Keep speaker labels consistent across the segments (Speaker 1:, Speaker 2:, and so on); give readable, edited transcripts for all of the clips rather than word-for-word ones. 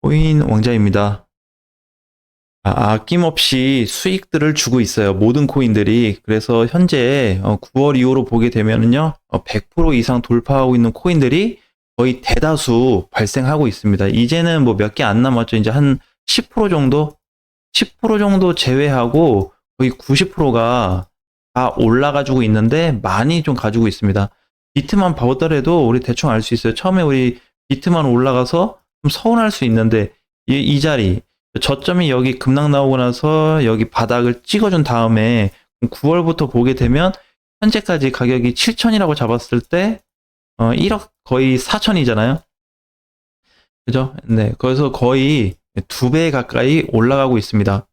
Speaker 1: 코인 왕자입니다. 아낌없이 수익들을 주고 있어요. 모든 코인들이. 그래서 현재 9월 이후로 보게 되면은요, 100% 이상 돌파하고 있는 코인들이 거의 대다수 발생하고 있습니다. 이제는 뭐 몇 개 안 남았죠. 이제 한 10% 정도? 10% 정도 제외하고 거의 90%가 다 올라가지고 있는데 많이 좀 가지고 있습니다. 비트만 보더라도 우리 대충 알 수 있어요. 처음에 우리 비트만 올라가서 좀 서운할 수 있는데 이 자리 저점이 여기 급락 나오고 나서 여기 바닥을 찍어준 다음에 9월부터 보게 되면 현재까지 가격이 7천이라고 잡았을 때 1억 거의 4천이잖아요. 그죠? 네. 그래서 거의 2배 가까이 올라가고 있습니다.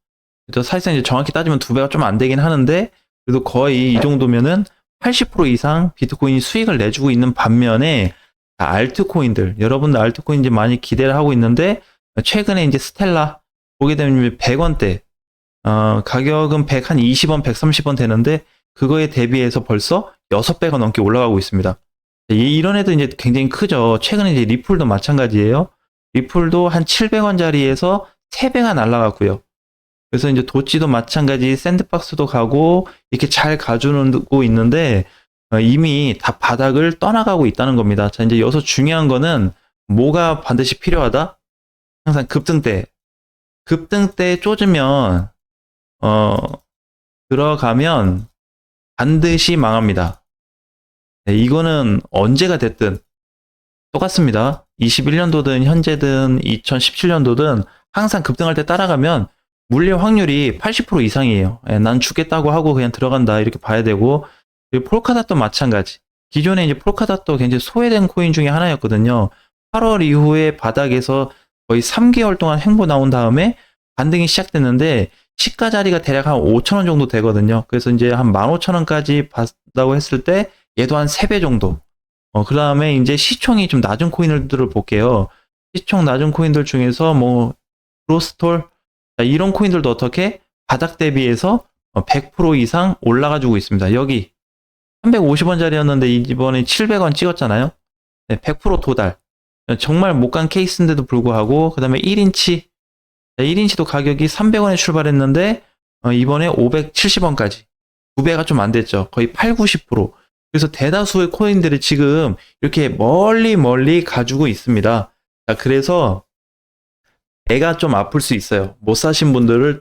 Speaker 1: 그죠? 사실상 이제 정확히 따지면 2배가 좀 안 되긴 하는데 그래도 거의 이 정도면은 80% 이상 비트코인이 수익을 내주고 있는 반면에 알트코인들, 여러분들 알트코인 이제 많이 기대를 하고 있는데 최근에 이제 스텔라 보게 되면 100원대 가격은 120원, 130원 되는데 그거에 대비해서 벌써 6배가 넘게 올라가고 있습니다. 이런 애도 이제 굉장히 크죠. 최근에 이제 리플도 마찬가지예요. 리플도 한 700원짜리에서 3배가 날라갔고요. 그래서 이제 도치도 마찬가지 샌드박스도 가고 이렇게 잘 가주고 있는데 이미 다 바닥을 떠나가고 있다는 겁니다. 자, 이제 여기서 중요한 거는 뭐가 반드시 필요하다? 항상 급등 때 쫓으면 들어가면 반드시 망합니다. 네, 이거는 언제가 됐든 똑같습니다. 21년도든 현재든 2017년도든 항상 급등할 때 따라가면 물릴 확률이 80% 이상이에요. 난 죽겠다고 하고 그냥 들어간다 이렇게 봐야 되고 그리고 폴카닷도 마찬가지. 기존에 이제 폴카닷도 굉장히 소외된 코인 중에 하나였거든요. 8월 이후에 바닥에서 거의 3개월 동안 횡보 나온 다음에 반등이 시작됐는데 시가 자리가 대략 한 5,000원 정도 되거든요. 그래서 이제 한 15,000원까지 봤다고 했을 때 얘도 한 3배 정도. 그 다음에 이제 시총이 좀 낮은 코인들을 볼게요. 시총 낮은 코인들 중에서 뭐 로스톨 이런 코인들도 어떻게 바닥 대비해서 100% 이상 올라가지고 있습니다. 여기 350원짜리였는데 이번에 700원 찍었잖아요. 네, 100% 도달. 정말 못 간 케이스인데도 불구하고 그 다음에 1인치 1인치도 가격이 300원에 출발했는데 이번에 570원까지 2배가 좀 안 됐죠. 거의 8, 90%. 그래서 대다수의 코인들이 지금 이렇게 멀리 가지고 있습니다. 자, 그래서 애가 좀 아플 수 있어요. 못 사신 분들을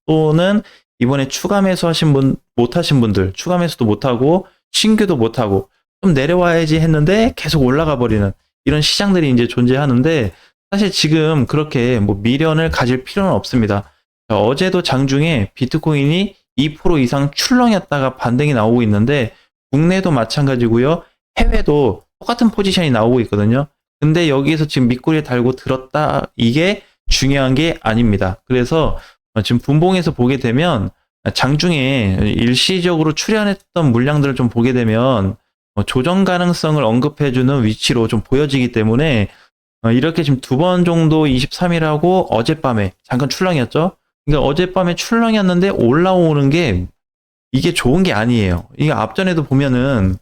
Speaker 1: 또는 이번에 추가 매수 하신 분, 못 하신 분들, 추가 매수도 못 하고, 신규도 못 하고, 좀 내려와야지 했는데 계속 올라가 버리는 이런 시장들이 이제 존재하는데, 사실 지금 그렇게 뭐 미련을 가질 필요는 없습니다. 어제도 장중에 비트코인이 2% 이상 출렁였다가 반등이 나오고 있는데, 국내도 마찬가지고요. 해외도 똑같은 포지션이 나오고 있거든요. 근데 여기에서 지금 밑꼬리에 달고 들었다, 이게 중요한 게 아닙니다. 그래서 지금 분봉에서 보게 되면 장중에 일시적으로 출현했던 물량들을 좀 보게 되면 조정 가능성을 언급해주는 위치로 좀 보여지기 때문에 이렇게 지금 2번 정도 23일하고 어젯밤에 잠깐 출렁이었죠. 그러니까 어젯밤에 출렁이었는데 올라오는 게 이게 좋은 게 아니에요. 이게 앞전에도 보면은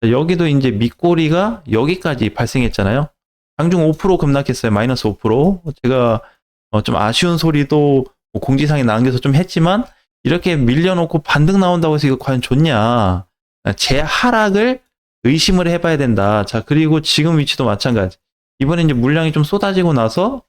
Speaker 1: 여기도 이제 밑꼬리가 여기까지 발생했잖아요. 장중 5% 급락했어요. 마이너스 5%. 제가 좀 아쉬운 소리도 뭐 공지사항에 남겨서 좀 했지만 이렇게 밀려놓고 반등 나온다고 해서 이거 과연 좋냐. 제 하락을 의심을 해봐야 된다. 자, 그리고 지금 위치도 마찬가지. 이번에 이제 물량이 좀 쏟아지고 나서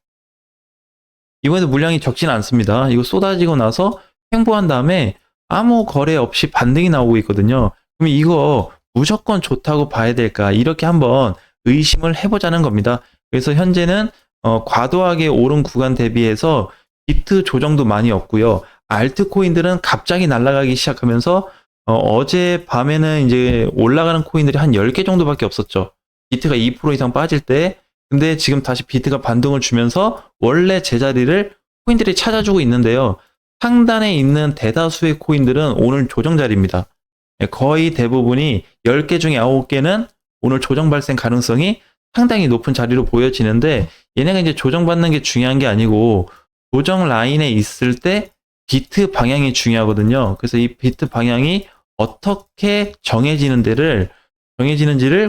Speaker 1: 이번에도 물량이 적지는 않습니다. 이거 쏟아지고 나서 횡보한 다음에 아무 거래 없이 반등이 나오고 있거든요. 그럼 이거 무조건 좋다고 봐야 될까? 이렇게 한번 의심을 해보자는 겁니다. 그래서 현재는 과도하게 오른 구간 대비해서 비트 조정도 많이 없고요. 알트코인들은 갑자기 날아가기 시작하면서 어제 밤에는 이제 올라가는 코인들이 한 10개 정도밖에 없었죠. 비트가 2% 이상 빠질 때. 근데 지금 다시 비트가 반등을 주면서 원래 제자리를 코인들이 찾아주고 있는데요. 상단에 있는 대다수의 코인들은 오늘 조정 자리입니다. 거의 대부분이 10개 중에 9개는 오늘 조정 발생 가능성이 상당히 높은 자리로 보여지는데 얘네가 이제 조정받는 게 중요한 게 아니고 조정 라인에 있을 때 비트 방향이 중요하거든요. 그래서 이 비트 방향이 어떻게 정해지는지를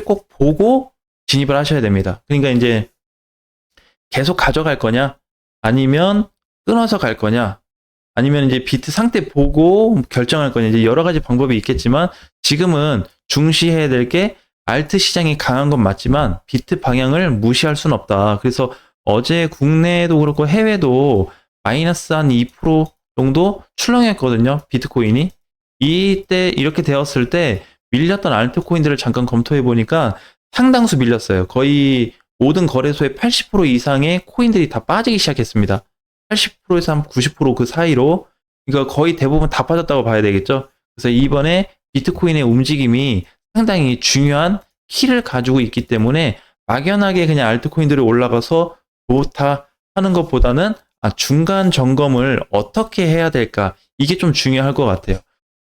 Speaker 1: 꼭 보고 진입을 하셔야 됩니다. 그러니까 이제 계속 가져갈 거냐 아니면 끊어서 갈 거냐, 아니면 이제 비트 상태 보고 결정할 거냐, 이제 여러 가지 방법이 있겠지만 지금은 중시해야 될 게 알트 시장이 강한 건 맞지만 비트 방향을 무시할 순 없다. 그래서 어제 국내도 그렇고 해외도 마이너스 한 2% 정도 출렁했거든요. 비트코인이. 이때 이렇게 되었을 때 밀렸던 알트코인들을 잠깐 검토해 보니까 상당수 밀렸어요. 거의 모든 거래소의 80% 이상의 코인들이 다 빠지기 시작했습니다. 80%에서 한 90% 그 사이로. 그러니까 거의 대부분 다 빠졌다고 봐야 되겠죠. 그래서 이번에 비트코인의 움직임이 상당히 중요한 키를 가지고 있기 때문에 막연하게 그냥 알트코인들이 올라가서 좋다 하는 것보다는 중간 점검을 어떻게 해야 될까, 이게 좀 중요할 것 같아요.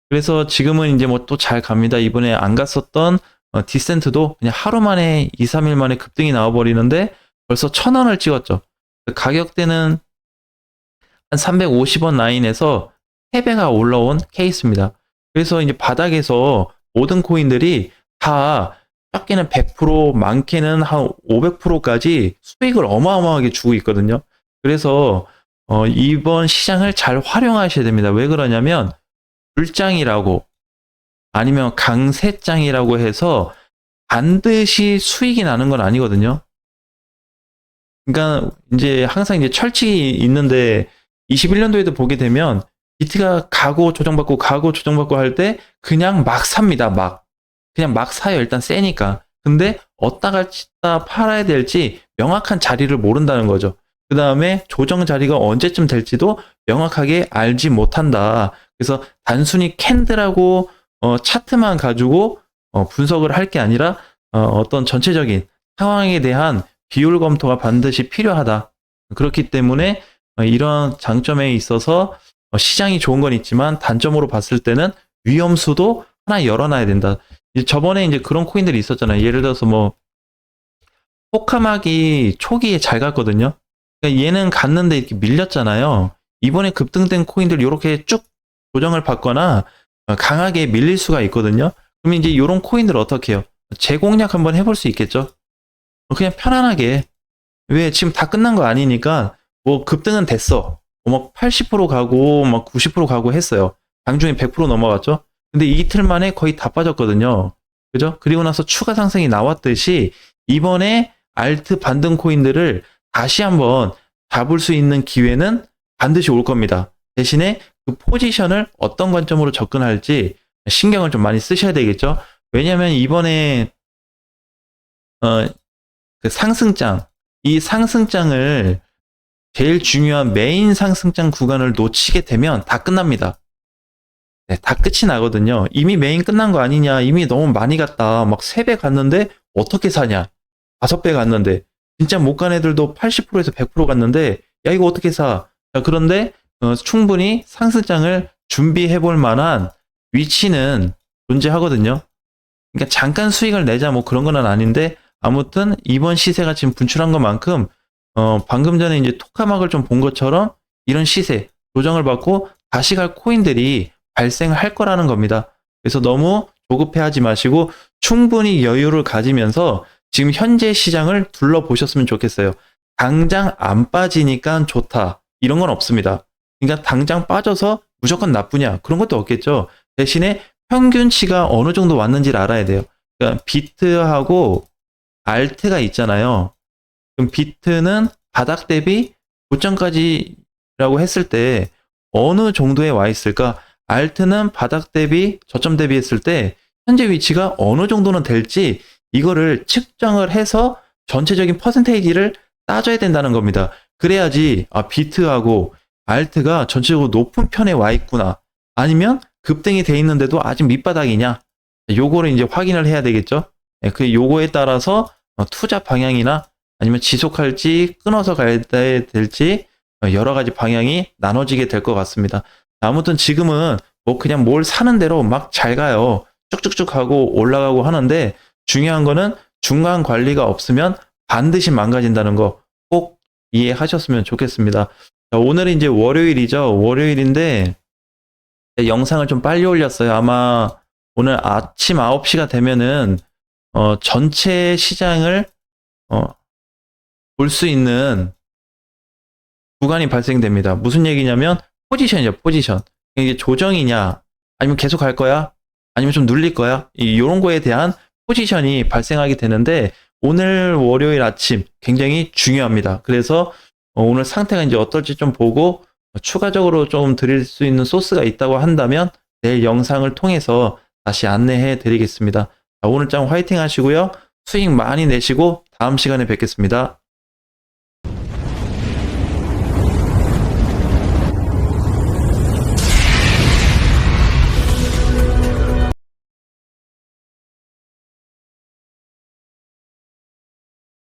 Speaker 1: 그래서 지금은 이제 뭐 또 잘 갑니다. 이번에 안 갔었던 디센트도 그냥 하루 만에 2, 3일 만에 급등이 나와버리는데 벌써 1,000원을 찍었죠. 가격대는 한 350원 라인에서 3배가 올라온 케이스입니다. 그래서 이제 바닥에서 모든 코인들이 다 적게는 100%, 많게는 한 500%까지 수익을 어마어마하게 주고 있거든요. 그래서 이번 시장을 잘 활용하셔야 됩니다. 왜 그러냐면 불장이라고 아니면 강세장이라고 해서 반드시 수익이 나는 건 아니거든요. 그러니까 이제 항상 이제 철칙이 있는데 21년도에도 보게 되면 비트가 가고 조정받고 할 때 그냥 막 삽니다. 그냥 막 사요. 일단 세니까. 근데 어디다가 팔아야 될지 명확한 자리를 모른다는 거죠. 그 다음에 조정 자리가 언제쯤 될지도 명확하게 알지 못한다. 그래서 단순히 캔들하고 차트만 가지고 분석을 할 게 아니라 어떤 전체적인 상황에 대한 비율 검토가 반드시 필요하다. 그렇기 때문에 이런 장점에 있어서 시장이 좋은 건 있지만 단점으로 봤을 때는 위험수도 하나 열어놔야 된다. 저번에 이제 그런 코인들이 있었잖아요. 예를 들어서 뭐 토카막이 초기에 잘 갔거든요. 그러니까 얘는 갔는데 이렇게 밀렸잖아요. 이번에 급등된 코인들 이렇게 쭉 조정을 받거나 강하게 밀릴 수가 있거든요. 그럼 이제 이런 코인들 어떻게 해요? 재공략 한번 해볼 수 있겠죠? 그냥 편안하게. 왜 지금 다 끝난 거 아니니까 뭐 급등은 됐어. 막 80% 가고 막 90% 가고 했어요. 장중에 100% 넘어갔죠. 근데 이틀 만에 거의 다 빠졌거든요. 그죠? 그리고 나서 추가 상승이 나왔듯이 이번에 알트 반등 코인들을 다시 한번 잡을 수 있는 기회는 반드시 올 겁니다. 대신에 그 포지션을 어떤 관점으로 접근할지 신경을 좀 많이 쓰셔야 되겠죠. 왜냐하면 이번에 그 상승장, 이 상승장을 제일 중요한 메인 상승장 구간을 놓치게 되면 다 끝납니다. 네, 다 끝이 나거든요. 이미 메인 끝난 거 아니냐, 이미 너무 많이 갔다, 막 3배 갔는데 어떻게 사냐, 5배 갔는데, 진짜 못 간 애들도 80%에서 100% 갔는데 야 이거 어떻게 사. 자, 그런데 충분히 상승장을 준비해 볼 만한 위치는 존재하거든요. 그러니까 잠깐 수익을 내자 뭐 그런 건 아닌데, 아무튼 이번 시세가 지금 분출한 것만큼 방금 전에 이제 토카막을 좀 본 것처럼 이런 시세 조정을 받고 다시 갈 코인들이 발생할 거라는 겁니다. 그래서 너무 조급해하지 마시고 충분히 여유를 가지면서 지금 현재 시장을 둘러보셨으면 좋겠어요. 당장 안 빠지니까 좋다, 이런 건 없습니다. 그러니까 당장 빠져서 무조건 나쁘냐, 그런 것도 없겠죠. 대신에 평균치가 어느 정도 왔는지를 알아야 돼요. 그러니까 비트하고 알트가 있잖아요. 그럼 비트는 바닥 대비 고점까지라고 했을 때 어느 정도에 와 있을까? 알트는 바닥 대비 저점 대비 했을 때 현재 위치가 어느 정도는 될지 이거를 측정을 해서 전체적인 퍼센테이지를 따져야 된다는 겁니다. 그래야지 비트하고 알트가 전체적으로 높은 편에 와 있구나, 아니면 급등이 돼 있는데도 아직 밑바닥이냐, 요거를 이제 확인을 해야 되겠죠. 그 요거에 따라서 투자 방향이나 아니면 지속할지 끊어서 가야 될지 여러 가지 방향이 나눠지게 될 것 같습니다. 아무튼 지금은 뭐 그냥 뭘 사는 대로 막 잘 가요. 쭉쭉쭉 하고 올라가고 하는데 중요한 거는 중간 관리가 없으면 반드시 망가진다는 거 꼭 이해하셨으면 좋겠습니다. 자, 오늘은 이제 월요일이죠. 월요일인데 영상을 좀 빨리 올렸어요. 아마 오늘 아침 9시가 되면은 전체 시장을 볼 수 있는 구간이 발생됩니다. 무슨 얘기냐면 포지션이죠, 포지션. 이게 조정이냐, 아니면 계속 갈 거야, 아니면 좀 눌릴 거야, 이런 거에 대한 포지션이 발생하게 되는데 오늘 월요일 아침 굉장히 중요합니다. 그래서 오늘 상태가 이제 어떨지 좀 보고 추가적으로 좀 드릴 수 있는 소스가 있다고 한다면 내일 영상을 통해서 다시 안내해 드리겠습니다. 오늘장 화이팅 하시고요. 수익 많이 내시고 다음 시간에 뵙겠습니다.